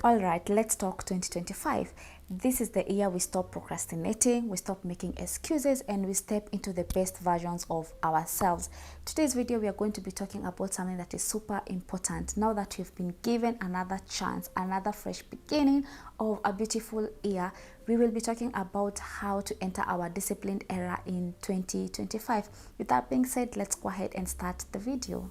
Alright, let's talk 2025. This is the year we stop procrastinating, we stop making excuses, and we step into the best versions of ourselves. Today's video, we are going to be talking about something that is super important. Now that you've been given another chance, another fresh beginning of a beautiful year, we will be talking about how to enter our disciplined era in 2025. With that being said, let's go ahead and start the video.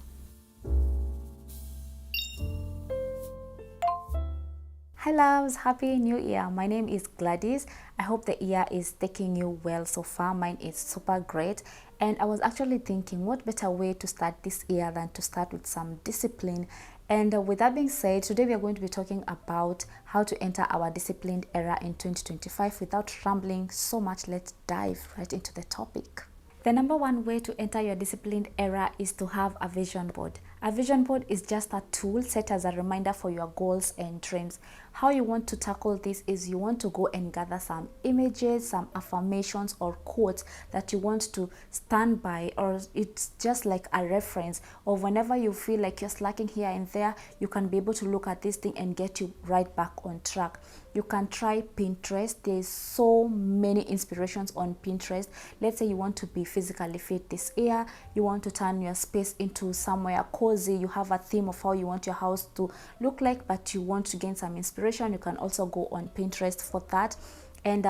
Hi loves, happy new year. My name is Gladys. I hope the year is taking you well so far. Mine is super great, and I was actually thinking what better way to start this year than to start with some discipline. And with that being said, today we are going to be talking about how to enter our disciplined era in 2025. Without rambling so much, let's dive right into the topic. The number one way to enter your disciplined era is to have a vision board. A vision board is just a tool set as a reminder for your goals and dreams. How you want to tackle this is you want to go and gather some images, some affirmations or quotes that you want to stand by, or it's just like a reference of whenever you feel like you're slacking here and there, you can be able to look at this thing and get you right back on track. You can try Pinterest. There's so many inspirations on Pinterest. Let's say you want to be physically fit this year, you want to turn your space into somewhere cozy, you have a theme of how you want your house to look like, but you want to gain some inspiration. You can also go on Pinterest for that. And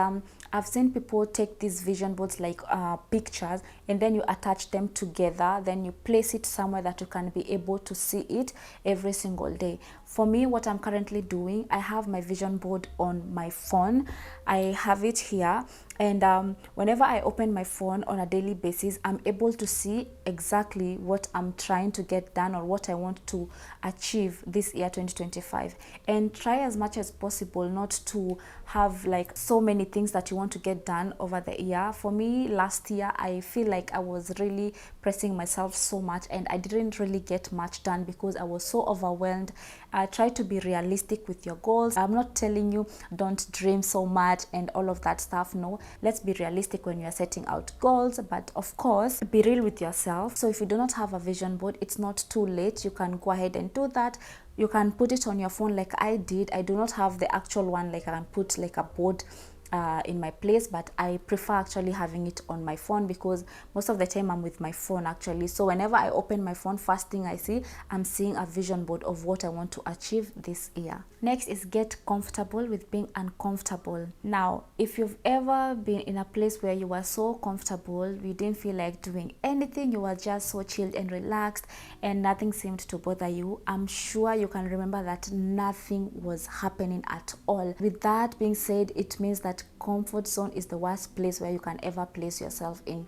I've seen people take these vision boards like pictures, and then you attach them together, then you place it somewhere that you can be able to see it every single day. For me, what I'm currently doing, I have my vision board on my phone. I have it here, and whenever I open my phone on a daily basis, I'm able to see exactly what I'm trying to get done or what I want to achieve this year 2025. And try as much as possible not to have like so many things that you want to get done over the year. For me, last year, I feel like I was really pressing myself so much and I didn't really get much done because I was so overwhelmed. Try to be realistic with your goals. I'm not telling you don't dream so much and all of that stuff. No, let's be realistic when you're setting out goals, but of course be real with yourself. So if you do not have a vision board, it's not too late. You can go ahead and do that. You can put it on your phone like I did. I do not have the actual one, like I can put like a board in my place, but I prefer actually having it on my phone because most of the time I'm with my phone actually. So whenever I open my phone, first thing I see, I'm seeing a vision board of what I want to achieve this year. Next is get comfortable with being uncomfortable. Now, if you've ever been in a place where you were so comfortable, you didn't feel like doing anything, you were just so chilled and relaxed and nothing seemed to bother you, I'm sure you can remember that nothing was happening at all. With that being said, it means that comfort zone is the worst place where you can ever place yourself in.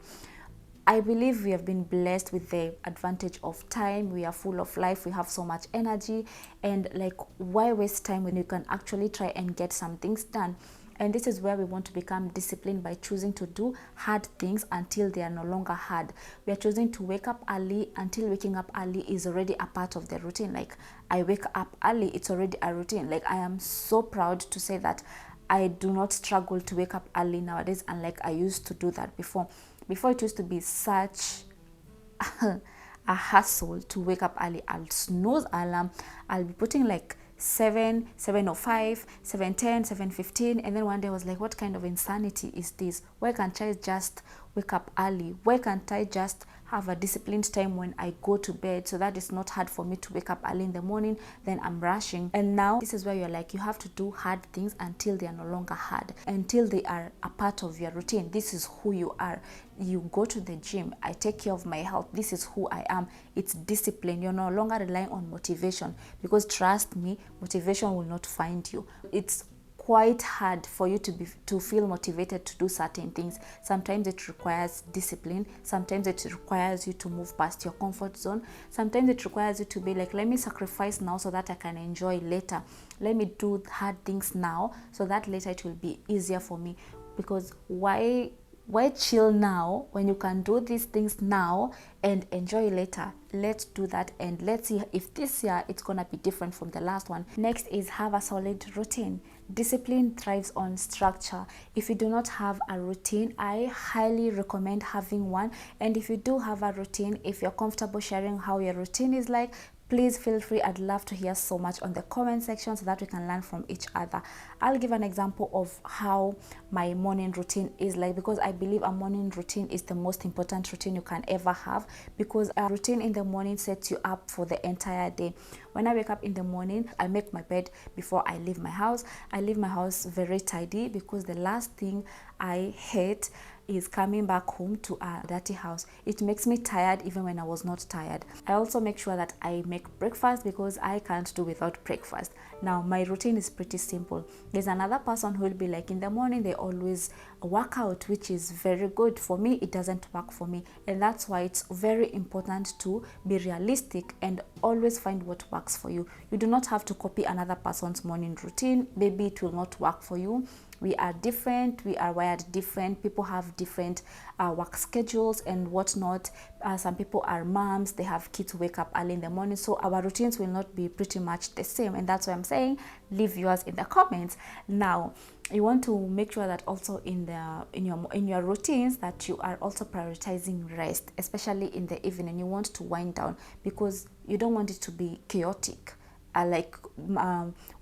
I believe we have been blessed with the advantage of time. We are full of life, we have so much energy, and like, why waste time when you can actually try and get some things done? And this is where we want to become disciplined by choosing to do hard things until they are no longer hard. We are choosing to wake up early until waking up early is already a part of the routine. Like, I wake up early, it's already a routine. Like, I am so proud to say that I do not struggle to wake up early nowadays, unlike I used to do that before. Before, it used to be such a hassle to wake up early. I'll snooze alarm. I'll be putting like 7, 7:05, 7:10, 7:15, and then one day I was like, what kind of insanity is this? Why can't I just wake up early? Why can't I just have a disciplined time when I go to bed so that it's not hard for me to wake up early in the morning, then I'm rushing? And now this is where you're like, you have to do hard things until they are no longer hard, until they are a part of your routine. This is who you are. You go to the gym, I take care of my health, this is who I am. It's discipline. You're no longer relying on motivation, because trust me, motivation will not find you. It's quite hard for you to feel motivated to do certain things. Sometimes it requires discipline, sometimes it requires you to move past your comfort zone, sometimes it requires you to be like, let me sacrifice now so that I can enjoy later. Let me do hard things now so that later it will be easier for me. Because why chill now when you can do these things now and enjoy later? Let's do that, and let's see if this year it's gonna be different from the last one. Next is have a solid routine. Discipline thrives on structure. If you do not have a routine, I highly recommend having one. And if you do have a routine, if you're comfortable sharing how your routine is like, Please feel free. I'd love to hear so much on the comment section so that we can learn from each other. I'll give an example of how my morning routine is like, because I believe a morning routine is the most important routine you can ever have, because a routine in the morning sets you up for the entire day. When I wake up in the morning, I make my bed before I leave my house. I leave my house very tidy, because the last thing I hate is coming back home to a dirty house. It makes me tired even when I was not tired. I also make sure that I make breakfast, because I can't do without breakfast. Now, my routine is pretty simple. There's another person who will be like, in the morning they always work out, which is very good. For me, it doesn't work for me, and that's why it's very important to be realistic and always find what works for you. You do not have to copy another person's morning routine. Maybe it will not work for you. We are different, we are wired different, people have different work schedules and whatnot. Some people are moms, they have kids who wake up early in the morning, so our routines will not be pretty much the same, and that's why I'm saying leave yours in the comments. Now, you want to make sure that also in your routines that you are also prioritizing rest, especially in the evening. You want to wind down, because you don't want it to be chaotic.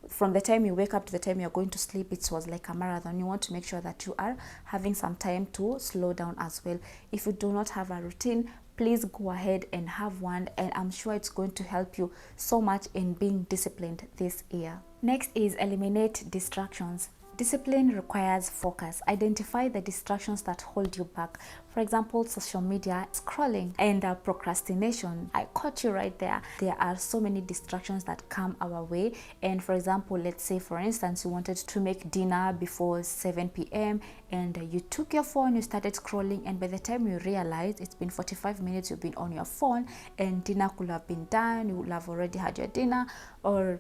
From the time you wake up to the time you're going to sleep, it was like a marathon. You want to make sure that you are having some time to slow down as well. If you do not have a routine, please go ahead and have one, and I'm sure it's going to help you so much in being disciplined this year. Next is eliminate distractions. Discipline requires focus. Identify the distractions that hold you back. For example, social media, scrolling, and procrastination. I caught you right there. There are so many distractions that come our way. And for example, let's say for instance, you wanted to make dinner before 7 p.m. and you took your phone, you started scrolling, and by the time you realize it's been 45 minutes you've been on your phone, and dinner could have been done, you would have already had your dinner, or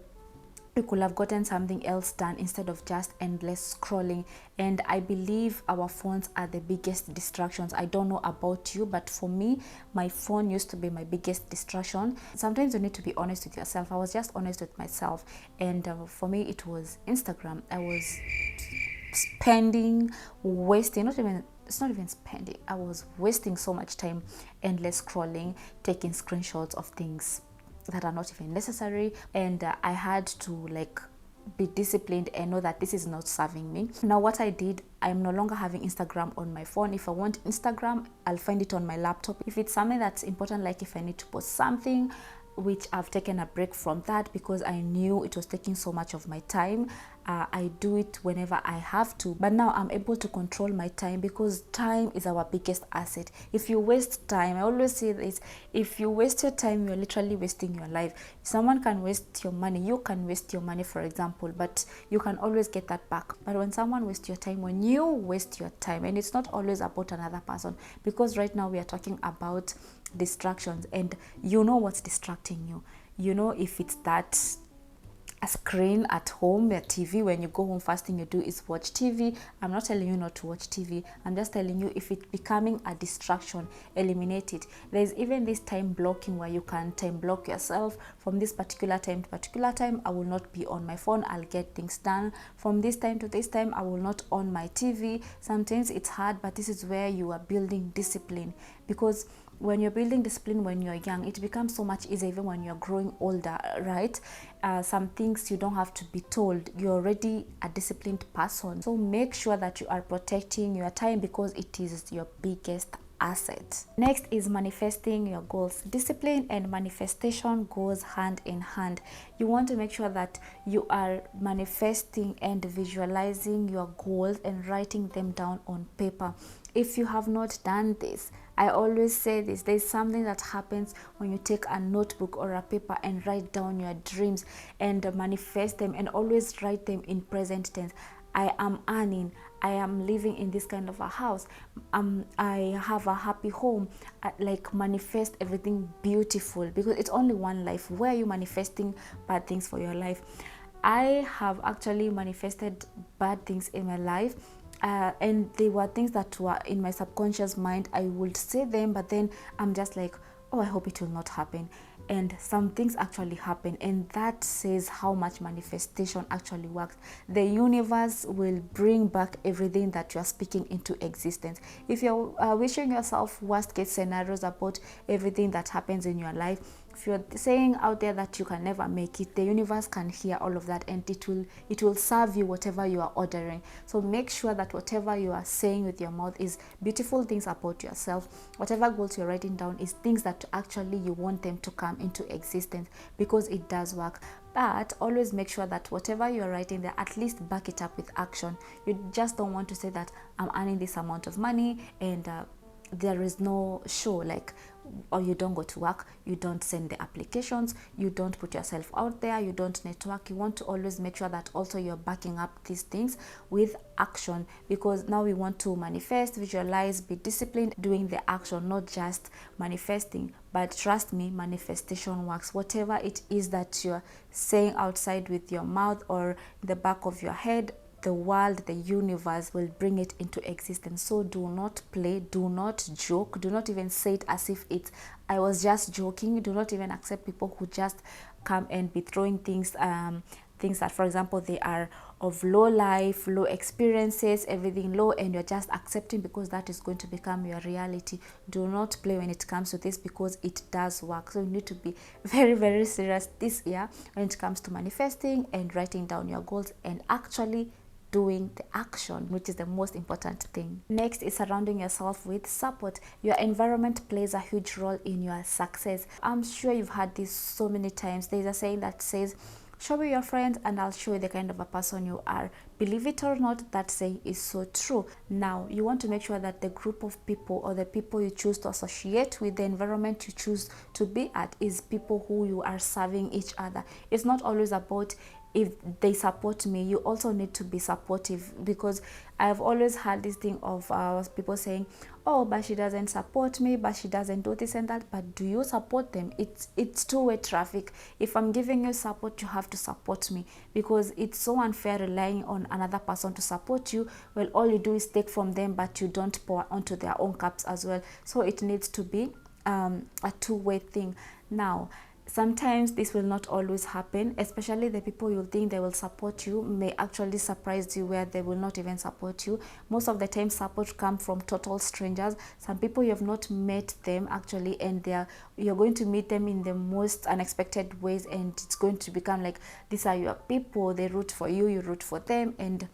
you could have gotten something else done instead of just endless scrolling. And I believe our phones are the biggest distractions. I don't know about you, but for me, my phone used to be my biggest distraction. Sometimes you need to be honest with yourself. I was just honest with myself, and for me it was Instagram. I was wasting, it's not even spending, I was wasting so much time endless scrolling, taking screenshots of things that are not even necessary, and I had to like be disciplined and know that this is not serving me. Now what I did, I'm no longer having Instagram on my phone. If I want Instagram, I'll find it on my laptop. If it's something that's important, like if I need to post something, which I've taken a break from that because I knew it was taking so much of my time. I do it whenever I have to, but now I'm able to control my time, because time is our biggest asset. If you waste time, I always say this, if you waste your time, you're literally wasting your life. If someone can waste your money, you can waste your money, for example, but you can always get that back. But when someone wastes your time, when you waste your time, and it's not always about another person, because right now we are talking about distractions, and you know what's distracting you. You know, if it's that a screen at home, a TV, when you go home, first thing you do is watch TV. I'm not telling you not to watch TV. I'm just telling you, if it's becoming a distraction, eliminate it. There's even this time blocking where you can time block yourself. From this particular time to particular time, I will not be on my phone. I'll get things done. From this time to this time, I will not on my TV. Sometimes it's hard, but this is where you are building discipline, because when you're building discipline when you're young, it becomes so much easier even when you're growing older, right? Some things you don't have to be told. You're already a disciplined person. So make sure that you are protecting your time, because it is your biggest asset. Next is manifesting your goals. Discipline and manifestation goes hand in hand. You want to make sure that you are manifesting and visualizing your goals and writing them down on paper. If you have not done this, I always say this, there's something that happens when you take a notebook or a paper and write down your dreams and manifest them, and always write them in present tense. I am earning, I am living in this kind of a house, I have a happy home. Like, manifest everything beautiful, because it's only one life. Where are you manifesting bad things for your life? I have actually manifested bad things in my life, and they were things that were in my subconscious mind. I would say them, but then I'm just like, oh, I hope it will not happen. And some things actually happen, and that says how much manifestation actually works. The universe will bring back everything that you are speaking into existence. If you're wishing yourself worst case scenarios about everything that happens in your life, if you're saying out there that you can never make it, the universe can hear all of that, and it will serve you whatever you are ordering. So make sure that whatever you are saying with your mouth is beautiful things about yourself. Whatever goals you're writing down is things that actually you want them to come into existence, because it does work. But always make sure that whatever you're writing there, at least back it up with action. You just don't want to say that I'm earning this amount of money and there is no show, like, or you don't go to work, you don't send the applications, you don't put yourself out there, you don't network. You want to always make sure that also you're backing up these things with action, because now we want to manifest, visualize, be disciplined doing the action, not just manifesting. But trust me, manifestation works. Whatever it is that you're saying outside with your mouth or in the back of your head, the world, the universe will bring it into existence. So do not play, do not joke, do not even say it as if it's I was just joking. Do not even accept people who just come and be throwing things things that, for example, they are of low life, low experiences, everything low, and you're just accepting because that is going to become your reality. Do not play when it comes to this, because it does work. So you need to be very, very serious this year when it comes to manifesting and writing down your goals and actually doing the action, which is the most important thing. Next is surrounding yourself with support. Your environment plays a huge role in your success. I'm sure you've heard this so many times. There's a saying that says, show me your friends and I'll show you the kind of a person you are. Believe it or not, that saying is so true. Now, you want to make sure that the group of people or the people you choose to associate with, the environment you choose to be at, is people who you are serving each other. It's not always about if they support me. You also need to be supportive, because I've always had this thing of people saying, oh, but she doesn't support me, but she doesn't do this and that. But do you support them? It's two-way traffic. If I'm giving you support, you have to support me, because it's so unfair relying on another person to support you. Well, all you do is take from them, but you don't pour onto their own cups as well. So it needs to be a two-way thing. Now, sometimes this will not always happen, especially the people you think they will support you may actually surprise you where they will not even support you. Most of the time, support come from total strangers. Some people you have not met them actually, and you're going to meet them in the most unexpected ways, and it's going to become like, these are your people, they root for you, you root for them, and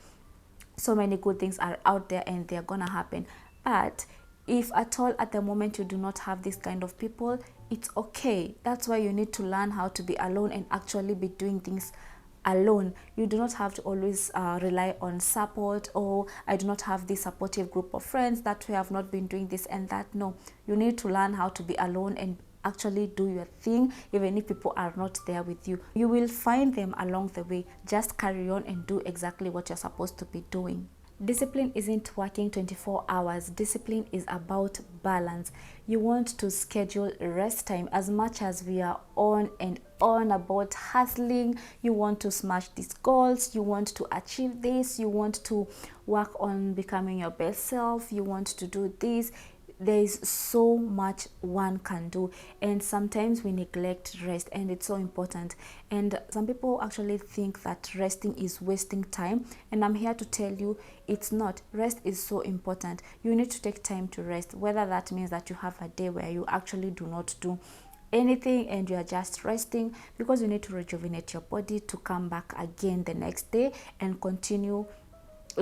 so many good things are out there and they're gonna happen. But if at all at the moment you do not have this kind of people, it's okay. That's why you need to learn how to be alone and actually be doing things alone. You do not have to always rely on support, or I do not have this supportive group of friends that we have not been doing this and that. No, you need to learn how to be alone and actually do your thing, even if people are not there with you. You will find them along the way. Just carry on and do exactly what you're supposed to be doing. Discipline isn't working 24 hours. Discipline is about balance. You want to schedule rest time. As much as we are on and on about hustling, you want to smash these goals, you want to achieve this, you want to work on becoming your best self, you want to do this. There is so much one can do, and sometimes we neglect rest, and it's so important. And some people actually think that resting is wasting time, and I'm here to tell you it's not. Rest is so important. You need to take time to rest, whether that means that you have a day where you actually do not do anything and you are just resting, because you need to rejuvenate your body to come back again the next day and continue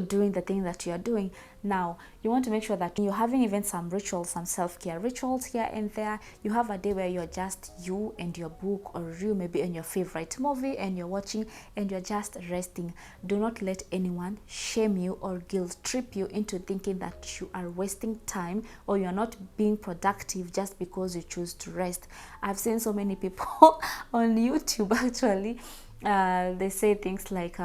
doing the thing that you are doing. Now, you want to make sure that you're having even some rituals, some self-care rituals here and there. You have a day where you're just you and your book, or you maybe in your favorite movie and you're watching and you're just resting. Do not let anyone shame you or guilt trip you into thinking that you are wasting time or you're not being productive just because you choose to rest. I've seen so many people on YouTube actually, they say things like,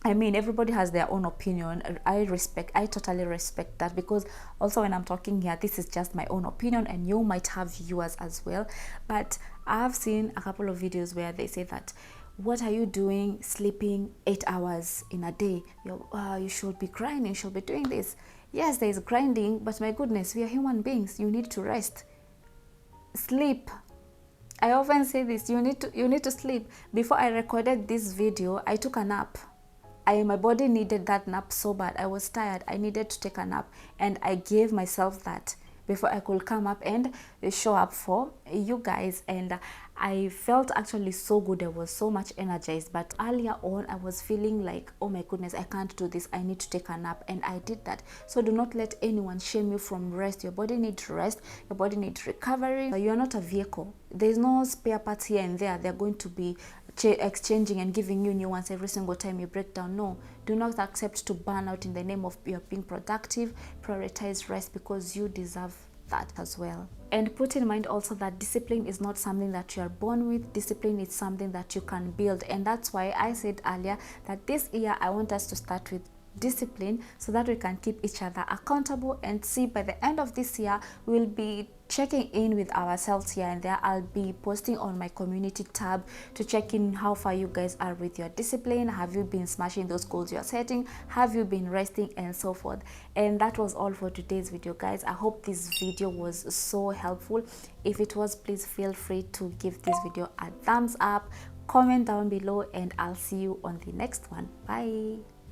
I mean, everybody has their own opinion. I totally respect that, because also when I'm talking here, this is just my own opinion and you might have yours as well. But I've seen a couple of videos where they say that, what are you doing sleeping 8 hours in a day? You should be grinding, you should be doing this. Yes, there is grinding, but my goodness, we are human beings. You need to rest. Sleep. I often say this, you need to sleep. Before I recorded this video, I took a nap. My body needed that nap so bad. I was tired. I needed to take a nap, and I gave myself that. before I could come up and show up for you guys. And I felt actually so good. I was so much energized. But earlier on, I was feeling like, oh my goodness, I can't do this. I need to take a nap. And I did that. So do not let anyone shame you from rest. Your body needs rest. Your body needs recovery. You're not a vehicle. There's no spare parts here and there. They're going to be exchanging and giving you new ones every single time you break down. No, do not accept to burn out in the name of you're being productive. Prioritize rest, because you deserve that as well. And put in mind also that discipline is not something that you are born with. Discipline is something that you can build. And that's why I said earlier that this year I want us to start with discipline, so that we can keep each other accountable and see by the end of this year we'll be checking in with ourselves here and there. I'll be posting on my community tab to check in how far you guys are with your discipline. Have you been smashing those goals you're setting? Have you been resting, and so forth? And that was all for today's video, guys. I hope this video was so helpful. If it was, please feel free to give this video a thumbs up, comment down below, and I'll see you on the next one. Bye.